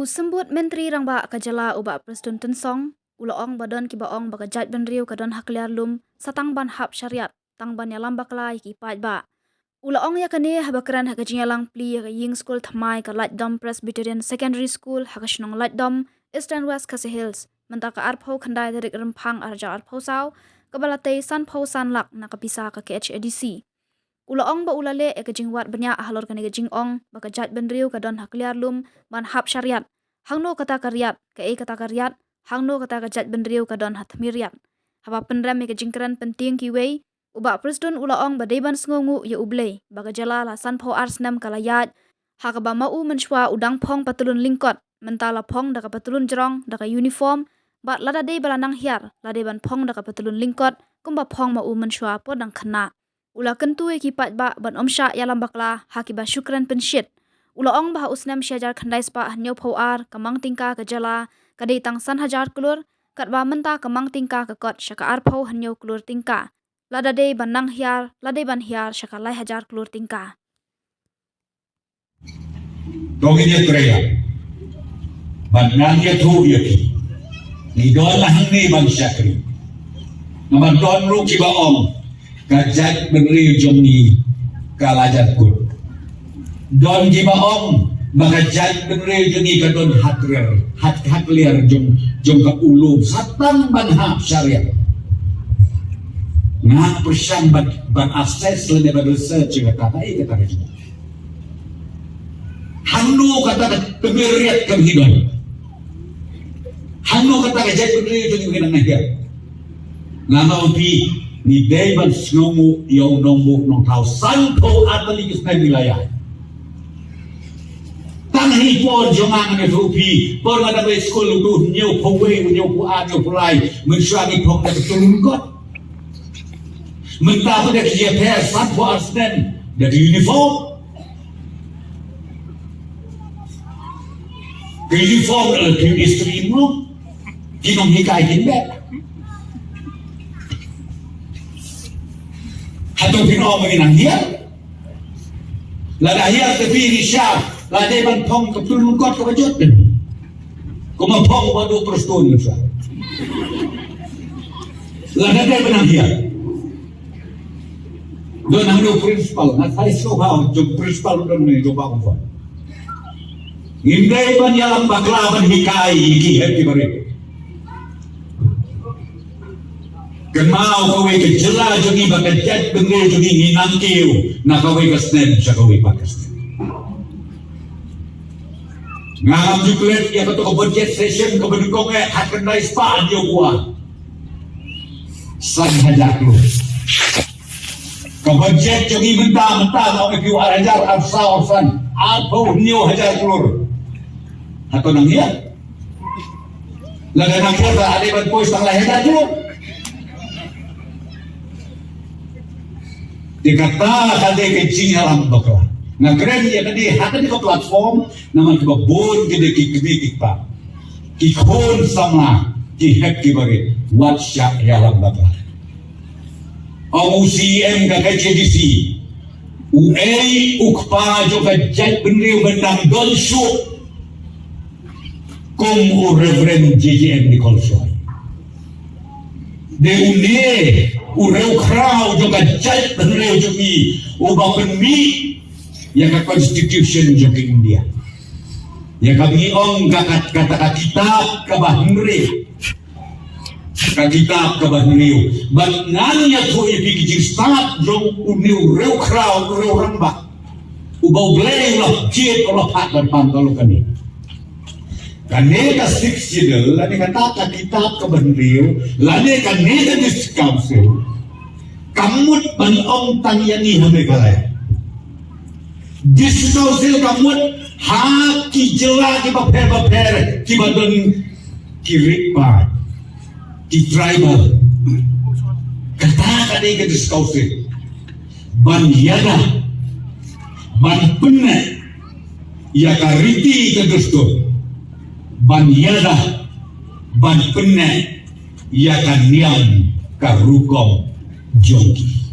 Usembut Menteri Rangba Kajala ubak Presiden Tensong, ulaong badon ki baong bagajat ban riu kadon hakliar lum satang ban hap syariat tang ban yalam baklai ki paj ba. Ulaong ya kane habakran hakajiyalang pli ying school thamai ka Lightdom Presbyterian Secondary School hakashnong Lightdom Eastern West Khasi Hills mentaka arpho khandai derik rempang arja arpho saw kabalate san pho san lak nakapisa ka KHADC. Ulaong ba ulale ekajingwat banyak halor kane kajingong bakajat ban riu kadon hakliar lum ban hap syariat hangno kata karyat kata karyat hangno kata kajat ban riu kadon hatmiriat haba penram ekajingkran penting kiwei ubak presiden ulaong badeban sngongu ya ublei bagajala la san pho arsnam kalayat hakaba mau menshwa udang phong patulun lingkot mentala phong daka patulun jerong daka uniform bat lada de balanang hiar lade ban phong daka patulun lingkot kumba phong mau menshwa podang khana ula kentu ekipat ba ban omsha yalam bakla hakiba syukran pensyit ulaong bah usnam syajar khandai spa hanyo pho ar kamang tingka kajala kadai tang san hajar kulur katba menta kamang tingka kakot syaka ar pho hanyo kulur tingka lada de ban nang hiar lade ban hiar syaka lai hajar kulur tingka Doginya Korea Bananya tu yaki ni don lahang ni bang syakri naman don ru kibaong kajat beri jongi kalajat kun don kibaong makajat beri jongi kadon hatliar jong ka ulu satang banhap syariat ngah persyang ban akses lene ban research kata Hanu kata kemiriat kemhidupan. Hanu kata kejat berdiri itu juga nangya. Nama upi ni deban sngomu yang nombu nong tau santo atali kisah wilayah. Tangi por jongang ni upi por ada by school tu nyau pawai nyau puan nyau pulai mensuami pong dari tulungkot. Mentah pada kerja pers santo arsnen dari uniform. Uniform adalah istri mu, kinong hikay kinbet. Hato pinong maginang hiya. Lada hiya tapi ni siya, lada ibang pong kapulungkot kabajot din. Kumapong wado proston mo siya. Lada day benang hiya. Doon ang new principal, natay so how, yung principal doon may lupa ko po. Hindi pa niya lang baklaban hikay ikihet di bari. Kenmao kaway kajala jungi bakajat bengre jungi nginangkiw na kaway kasnen sa kaway pakasnen. Ngam juklet ya kato ka budget session ka benukong hakandai spa niyo kuha. San hajaklo. Ka budget jungi menta na kiw arajar absa orsan apo niyo hajaklor. Atau nang iya laga nang kota ada ban pois tang lahir dulu dikata kade kecing alam bakla na keren ya kade hata di platform naman ke bon kede ki pa ki khon sama ki hek ki bari WhatsApp ya alam bakla OCM ka KCDC ukpa jo ka jat benriu benang dolsu Kung o Reverend JJM Nicholson. De une, o reu crowd, o gajat, o reu jogi, o bapenmi, yang ka constitution jogi India. Yang kami ong kata kitab kabahmri. Ka kitab kabahmri. Bangannya tu ipikijir start jong uniu reu crowd, reu rambak. Ubau blay lah, jit Allah hat dan pantalo kami. Kaneka 6 jidel, lani kata kitab kebenriu, lani kaneka dis council, kamut panong tangyani hamekalaya. Dis council kamut haki jela ki baper, ki badon kirikpa, ki tribal. Kata kaneka dis council, ban yada, ban penne, ya kariti kedustur. Ban yada ban penne ya kan niam karukom jogi